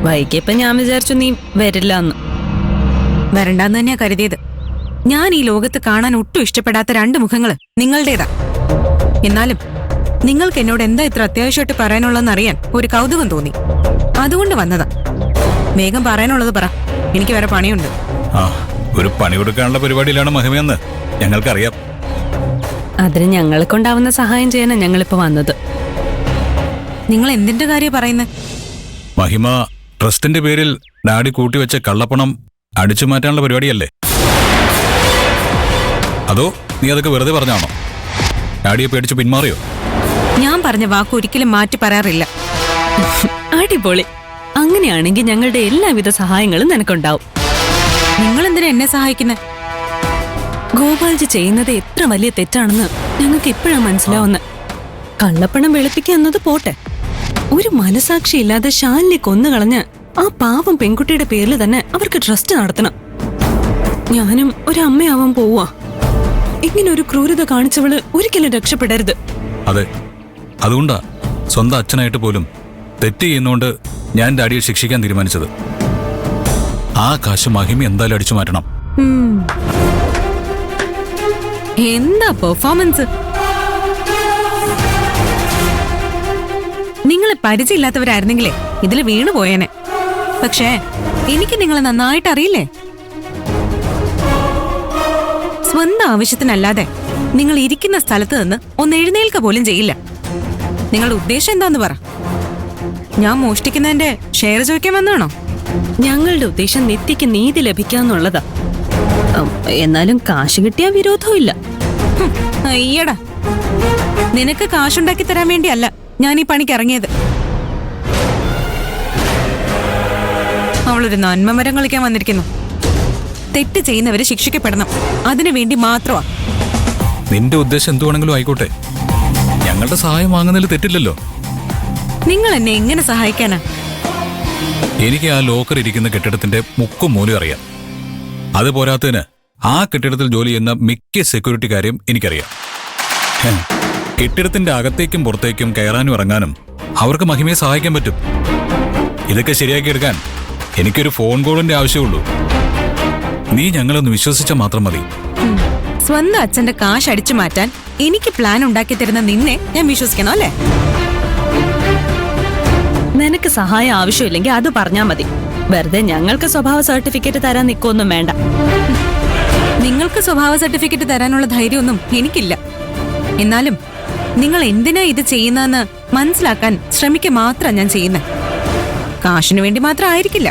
വൈകിയപ്പോ ഞാൻ വിചാരിച്ചു നീ വരില്ല എന്ന്. വരണ്ടെന്ന് തന്നെയാ കരുതിയത്. ഞാൻ ഈ ലോകത്ത് കാണാൻ ഒട്ടും ഇഷ്ടപ്പെടാത്ത രണ്ട് മുഖങ്ങള് നിങ്ങളുടേതാ. എന്നാലും നിങ്ങൾക്ക് എന്നോട് എന്താ ഇത്ര അത്യാവശ്യമായിട്ട് പറയാനുള്ളതെന്ന് അറിയാൻ ഒരു കൗതുകം തോന്നി. അതുകൊണ്ട് വന്നതാ. വേഗം പറയാനുള്ളത് പറ, എനിക്ക് വേറെ പണിയുണ്ട്. ഒരു പണി കൊടുക്കാനുള്ള പരിപാടിയിലാണ് മഹിമയെന്ന് ഞങ്ങൾക്കറിയാം. അതിന് ഞങ്ങളെ കൊണ്ടാവുന്ന സഹായം ചെയ്യാനാണ് ഞങ്ങളിപ്പോ വന്നത്. നിങ്ങൾ എന്തിന്റെ കാര്യം പറയുന്നത്? മഹിമ ട്രസ്റ്റിന്റെ പേരിൽ ഡാഡി കൂട്ടിവെച്ച കള്ളപ്പണം അടിച്ചു മാറ്റാനുള്ള പരിപാടിയല്ലേ? അതോ നീ അതൊക്കെ വെറുതെ പറഞ്ഞാണോ? ഡാഡിയെ പേടിച്ച് പിന്മാറിയോ? ഞാൻ പറഞ്ഞ വാക്ക് ഒരിക്കലും മാറ്റി പറയാറില്ല. അടിപൊളി. അങ്ങനെയാണെങ്കിൽ ഞങ്ങളുടെ എല്ലാവിധ സഹായങ്ങളും നിനക്കുണ്ടാവും. നിങ്ങൾ എന്തിനാ എന്നെ സഹായിക്കുന്നത്? ഗോപാൽജി ചെയ്യുന്നത് എത്ര വലിയ തെറ്റാണെന്ന് ഞങ്ങൾക്ക് ഇപ്പോഴാണ് മനസ്സിലാവുന്നത്. കള്ളപ്പണം വെളുപ്പിക്കുക എന്നത് പോട്ടെ, ഒരു മനസാക്ഷി ഇല്ലാതെ ശാലിനെ കൊന്നുകളഞ്ഞ് ആ പാവം പെൺകുട്ടിയുടെ പേരിൽ തന്നെ അവർക്ക് ട്രസ്റ്റ് നടത്തണം. ഞാനും ഒരമ്മയാവാൻ പോവാ. ഇങ്ങനെ ഒരു ക്രൂരത കാണിച്ചവള് ഒരിക്കലും രക്ഷപ്പെടരുത്. അതെ, അതുകൊണ്ടാ സ്വന്തം അച്ഛനായിട്ട് പോലും തെറ്റ് ചെയ്യുന്നോണ്ട് ഞാൻ ഡാഡിയെ ശിക്ഷിക്കാൻ തീരുമാനിച്ചത്. ആ കാശ് മഹിമ എന്തായാലും അടിച്ചു മാറ്റണം. എന്താ പെർഫോമൻസ്! നിങ്ങളെ പരിചയമില്ലാത്തവരായിരുന്നെങ്കിലേ ഇതില് വീണു പോയേനെ. പക്ഷേ എനിക്ക് നിങ്ങളെ നന്നായിട്ട് അറിയില്ലേ. സ്വന്തം ആവശ്യത്തിനല്ലാതെ നിങ്ങൾ ഇരിക്കുന്ന സ്ഥലത്ത് നിന്ന് ഒന്ന് എഴുന്നേൽക്ക പോലും ചെയ്യില്ല. നിങ്ങളുടെ ഉദ്ദേശം എന്താന്ന് പറ. ഞാൻ മോഷ്ടിക്കുന്നതിന്റെ ഷെയർ ചോദിക്കാൻ വന്നാണോ? ഞങ്ങളുടെ ഉദ്ദേശം നിത്യക്ക് നീതി ലഭിക്കാന്നുള്ളതാ. എന്നാലും കാശ് കിട്ടിയ വിരോധമില്ല. അയ്യടാ, നിനക്ക് കാശുണ്ടാക്കി തരാൻ വേണ്ടിയല്ല ഞാൻ ഈ പണിക്ക് ഇറങ്ങിയത്. അവളൊരു നന്മമരം കളിക്കാൻ വന്നിരിക്കുന്നു. തെറ്റ് ചെയ്യുന്നവര് ശിക്ഷിക്കപ്പെടണം, അതിനു വേണ്ടി മാത്രമാ. നിന്റെ ഉദ്ദേശം എന്തുവാണെങ്കിലും ആയിക്കോട്ടെ, ഞങ്ങളുടെ സഹായം വാങ്ങുന്നതിൽ തെറ്റില്ലല്ലോ. നിങ്ങൾ എന്നെ എങ്ങനെ സഹായിക്കാനാ? എനിക്ക് ആ ലോക്കർ ഇരിക്കുന്ന കെട്ടിടത്തിന്റെ മുക്കും മൂലം അറിയാം. അത് പോരാത്തതിന് ആ കെട്ടിടത്തിൽ ജോലി ചെയ്യുന്ന മിക്ക സെക്യൂരിറ്റിക്കാരെയും എനിക്കറിയാം. കെട്ടിടത്തിന്റെ അകത്തേക്കും പുറത്തേക്കും കയറാനും ഇറങ്ങാനും അവർക്ക് മഹിമയെ സഹായിക്കാൻ പറ്റും. ഇതൊക്കെ ശരിയാക്കിയെടുക്കാൻ എനിക്കൊരു ഫോൺ കോളിന്റെ ആവശ്യമുള്ളൂ. നീ ഞങ്ങളൊന്ന് വിശ്വസിച്ചാൽ മാത്രം മതി. സ്വന്തം അച്ഛന്റെ കാശ് അടിച്ചു മാറ്റാൻ എനിക്ക് പ്ലാൻ ഉണ്ടാക്കി തരുന്ന നിന്നെ ഞാൻ വിശ്വസിക്കണോ അല്ലേ? നിനക്ക് സഹായം ആവശ്യമില്ലെങ്കിൽ അത് പറഞ്ഞാ മതി. വെറുതെ ഞങ്ങൾക്ക് സ്വഭാവ സർട്ടിഫിക്കറ്റ് തരാൻ നിൽക്കൊന്നും വേണ്ട. നിങ്ങൾക്ക് സ്വഭാവ സർട്ടിഫിക്കറ്റ് തരാനുള്ള ധൈര്യമൊന്നും എനിക്കില്ല. എന്നാലും നിങ്ങൾ എന്തിനാ ഇത് ചെയ്യുന്നതെന്ന് മനസ്സിലാക്കാൻ ശ്രമിക്കുക മാത്രം ഞാൻ ചെയ്യുന്നത്. കാശിനു വേണ്ടി മാത്രം ആയിരിക്കില്ല.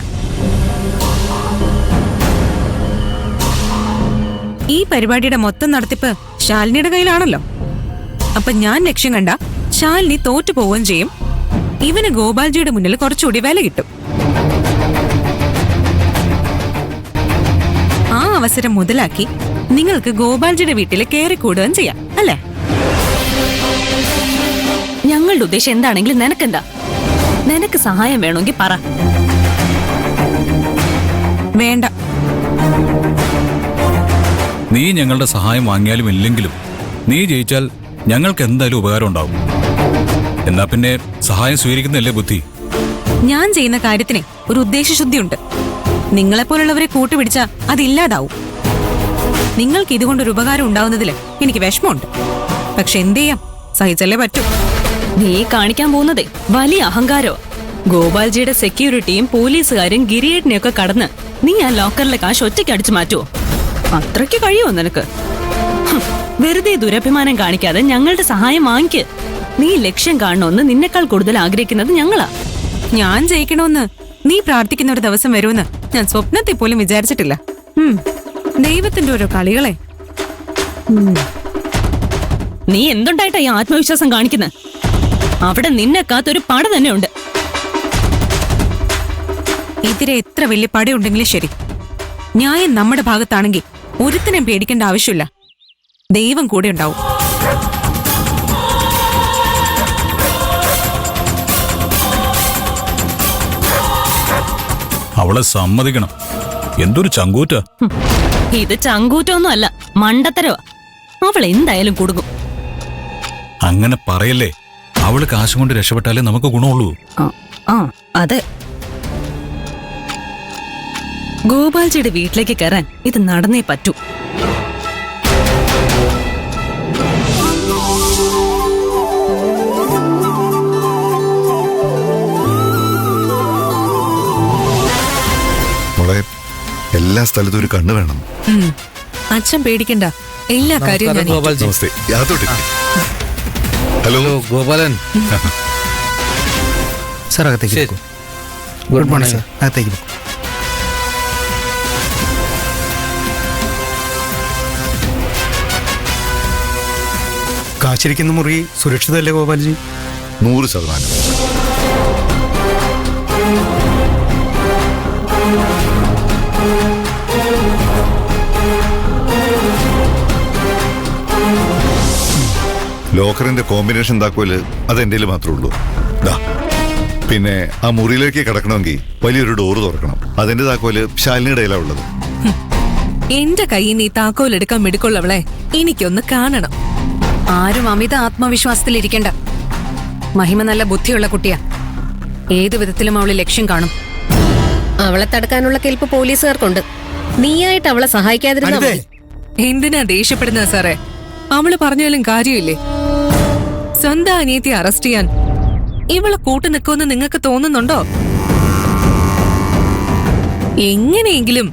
ഈ പരിപാടിയുടെ മൊത്തം നടത്തിപ്പ് ശാലിനിയുടെ കയ്യിലാണല്ലോ. അപ്പൊ ഞാൻ ലക്ഷ്യം കണ്ട ശാലിനി തോറ്റു പോവുകയും ചെയ്യും. ഇവന് ഗോപാൽജിയുടെ മുന്നിൽ കുറച്ചുകൂടി വില കിട്ടും. ആ അവസരം മുതലാക്കി നിങ്ങൾക്ക് ഗോപാൽജിയുടെ വീട്ടിൽ കയറിക്കൂടുകയും ചെയ്യാം അല്ലേ? ഞങ്ങളുടെ ഉദ്ദേശം എന്താണെങ്കിലും നിനക്കെന്താ? നിനക്ക് സഹായം വേണമെങ്കിൽ പറ. വേണ്ട. നീ ഞങ്ങളുടെ സഹായം വാങ്ങിയാലും ഇല്ലെങ്കിലും നീ ജയിച്ചാൽ ഞങ്ങൾക്ക് എന്തായാലും ഉപകാരം ഉണ്ടാവും. എന്നാ പിന്നെ സഹായം സ്വീകരിക്കുന്നതല്ലേ ബുദ്ധി. ഞാൻ ചെയ്യുന്ന കാര്യത്തിന് ഒരു ഉദ്ദേശശുദ്ധിയുണ്ട്. നിങ്ങളെപ്പോലുള്ളവരെ കൂട്ടുപിടിച്ചാ അതില്ലാതാവും. നിങ്ങൾക്ക് ഇതുകൊണ്ടൊരു ഉപകാരം ഉണ്ടാവുന്നതിൽ എനിക്ക് വിഷമമുണ്ട്. പക്ഷെ എന്ത് ചെയ്യാം, സഹിച്ചല്ലേ പറ്റൂ. നീ കാണിക്കാൻ പോകുന്നതേ വലിയ അഹങ്കാരോ. ഗോപാൽജിയുടെ സെക്യൂരിറ്റിയും പോലീസുകാരും ഗിരിയേട്ടിനെയൊക്കെ കടന്ന് നീ ആ ലോക്കറിലെ കാശ് ഒറ്റയ്ക്ക് അടിച്ചു മാറ്റുവോ? അത്രയ്ക്ക് കഴിയുമോ നിനക്ക്? വെറുതെ ദുരഭിമാനം കാണിക്കാതെ ഞങ്ങളുടെ സഹായം വാങ്ങിക്ക്. നീ ലക്ഷ്യം കാണണമെന്ന് നിന്നെക്കാൾ കൂടുതൽ ആഗ്രഹിക്കുന്നത് ഞങ്ങളാ. ഞാൻ ജയിക്കണമെന്ന് നീ പ്രാർത്ഥിക്കുന്ന ഒരു ദിവസം വരുമെന്ന് ഞാൻ സ്വപ്നത്തിൽ പോലും വിചാരിച്ചിട്ടില്ല. ദൈവത്തിന്റെ ഓരോ കളികളെ. നീ എന്തുണ്ടായിട്ടാ ഈ ആത്മവിശ്വാസം കാണിക്കുന്നത്? അവിടെ നിന്നെ കാത്തൊരു പട തന്നെ ഉണ്ട്. ഇതിരെ എത്ര വലിയ പടയുണ്ടെങ്കിലും ശരി, ന്യായം നമ്മുടെ ഭാഗത്താണെങ്കിൽ ഒരുത്തനെയും പേടിക്കേണ്ട ആവശ്യമില്ല. ദൈവം കൂടെ ഉണ്ടാവും. അവളെ സമ്മതിക്കണം. എന്തൊരു ചങ്കൂറ്റ. ഇത് ചങ്കൂറ്റൊന്നും അല്ല, മണ്ടത്തരവാ. അവൾ എന്തായാലും കുടുങ്ങും. അങ്ങനെ പറയല്ലേ. അവള് കാശും കൊണ്ട് രക്ഷപ്പെട്ടാലേ നമുക്ക് ഗുണമുള്ളൂ. അതെ, ഗോപാൽജിയുടെ വീട്ടിലേക്ക് കയറാൻ ഇത് നടന്നേ പറ്റൂ. മോളെ, എല്ലാ സ്ഥലത്തും ഒരു കണ്ണ് വേണം. അച്ഛൻ പേടിക്കണ്ട, എല്ലാ കാര്യവും ഞാൻ ഗോപാൽജി. നമസ്തേ. യാതൊട്ട്. ഹലോ ഗോപാലൻ. സാർ അകത്തേക്ക് ശരി. പോകൂ. Good morning sir. അകത്തേക്ക് പോകൂ. കാശിരിക്കുന്ന മുറി സുരക്ഷിതല്ലേ ഗോപാൽജി? 100%. ലോക്കറിന്റെ കോമ്പിനേഷൻ താക്കോല് അത് എൻ്റെ മാത്രമേ ഉള്ളൂ. ദാ, പിന്നെ ആ മുറിയിലേക്ക് കിടക്കണമെങ്കിൽ വലിയൊരു ഡോറ് തുറക്കണം. അതിന്റെ താക്കോല് ശാലിനിയുടെ കയ്യിലാ ഉള്ളത്. എന്റെ കയ്യിൽ നീ താക്കോൽ എടുക്കാൻ മിടുക്കുള്ളവളെ എനിക്കൊന്ന് കാണണം. ആരും അമിത ആത്മവിശ്വാസത്തിലിരിക്കണ്ട. മഹിമ നല്ല ബുദ്ധിയുള്ള കുട്ടിയാ. ഏതു വിധത്തിലും അവള് ലക്ഷ്യം കാണും. അവളെ തടുക്കാനുള്ള കെൽപ്പ് പോലീസുകാർക്കുണ്ട്. നീയായിട്ട് അവളെ സഹായിക്കാതിരുന്നാ മതി. എന്തിനാ ദേഷ്യപ്പെടുന്നത് സാറേ? അവള് പറഞ്ഞാലും കാര്യമില്ലേ? സ്വന്തം അനിയത്തെ അറസ്റ്റ് ചെയ്യാൻ ഇവളെ കൂട്ടു നിൽക്കുമെന്ന് നിങ്ങൾക്ക് തോന്നുന്നുണ്ടോ? എങ്ങനെയെങ്കിലും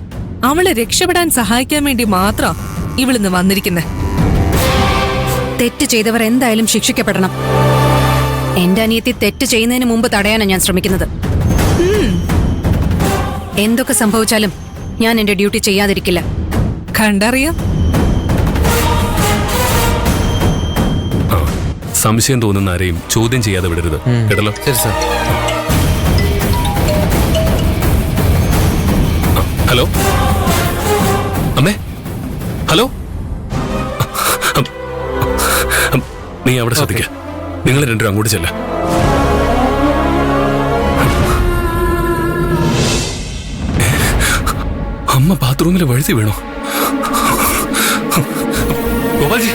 അവളെ രക്ഷപ്പെടാൻ സഹായിക്കാൻ വേണ്ടി മാത്രം ഇവളിന്ന് വന്നിരിക്കുന്നെ. തെറ്റ് ചെയ്തവർ എന്തായാലും ശിക്ഷിക്കപ്പെടണം. എന്റെ അനിയത്തി തെറ്റ് ചെയ്യുന്നതിന് മുമ്പ് തടയാനാണ് ഞാൻ ശ്രമിക്കുന്നത്. എന്തൊക്കെ സംഭവിച്ചാലും ഞാൻ എന്റെ ഡ്യൂട്ടി ചെയ്യാതിരിക്കില്ല. കണ്ടറിയാം. സംശയം തോന്നുന്ന ആരെയും ചോദ്യം ചെയ്യാതെ വിടരുത്, കേട്ടല്ലോ? ശരി സാർ. ഹലോ അമ്മേ, ഹലോ. നീ അവിടെ ശ്രദ്ധിക്ക. നിങ്ങൾ രണ്ടുപേരും അങ്ങോട്ട് ചെല്ല. അമ്മ ബാത്റൂമിൽ വഴുതി വീണോ? ഗോപാൽജി,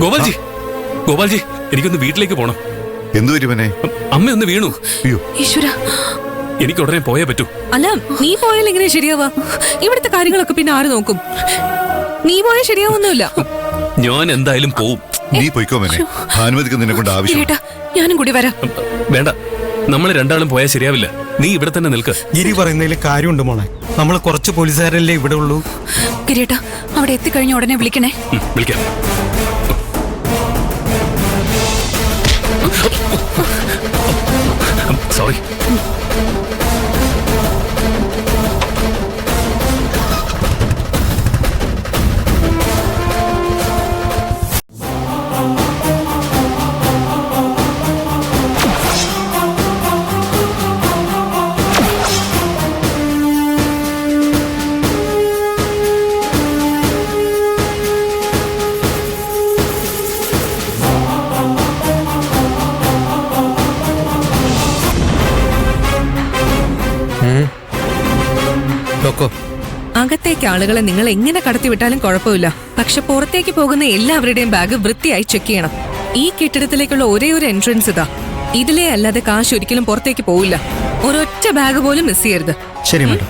ഗോപാൽജി, ഗോപാൽജി, എനിക്കൊന്ന് വീട്ടിലേക്ക് പോണം. എന്തു വരുമനെ? അമ്മ ഒന്ന് വീണു. അയ്യോ, ഈശ്വരാ, എനിക്ക് ഉടനെ പോയേ പറ്റൂ. അല്ല, നീ പോയാൽ എങ്ങനെ ശരിയാവാ? ഇവിടുത്തെ കാര്യങ്ങളൊക്കെ പിന്നെ ആര് നോക്കും? നീ പോയാൽ ശരിയാവൊന്നുമില്ല. ഞാൻ എന്തായാലും പോവും. നീ പൊയ്ക്കോ മോനെ. ഭാനുമതിക്ക് നിന്നെ കൊണ്ട് ആവശ്യം. ചേട്ടാ, ഞാനും കൂടി വരാം. വേണ്ട, നമ്മൾ രണ്ടാളും പോയാൽ ശരിയാവില്ല. നീ ഇവിടെ തന്നെ നിൽക്ക്. ഗിരി പറയുന്നതിൽ കാര്യമുണ്ട് മോളെ. നമ്മൾ കുറച്ച് പോലീസുകാരല്ലേ ഇവിടെ ഉള്ളൂ. കിരീട്ട, അവിടെ എത്തിക്കഴിഞ്ഞ ഉടനെ വിളിക്കണേ. വിളിക്കാം. സോറി. അകത്തേക്ക് ആളുകളെ നിങ്ങൾ എങ്ങനെ കടത്തിവിട്ടാലും കുഴപ്പമില്ല. പക്ഷെ പുറത്തേക്ക് പോകുന്ന എല്ലാവരുടെയും ബാഗ് വൃത്തിയായി ചെക്ക് ചെയ്യണം. ഈ കെട്ടിടത്തിലേക്കുള്ള ഒരേ ഒരു എൻട്രൻസ് ഇതാ. ഇതിലേ അല്ലാതെ കാശ് ഒരിക്കലും പുറത്തേക്ക് പോവില്ല. ഒരൊറ്റ ബാഗ് പോലും മിസ് ചെയ്യരുത്. ശരി മാഡം.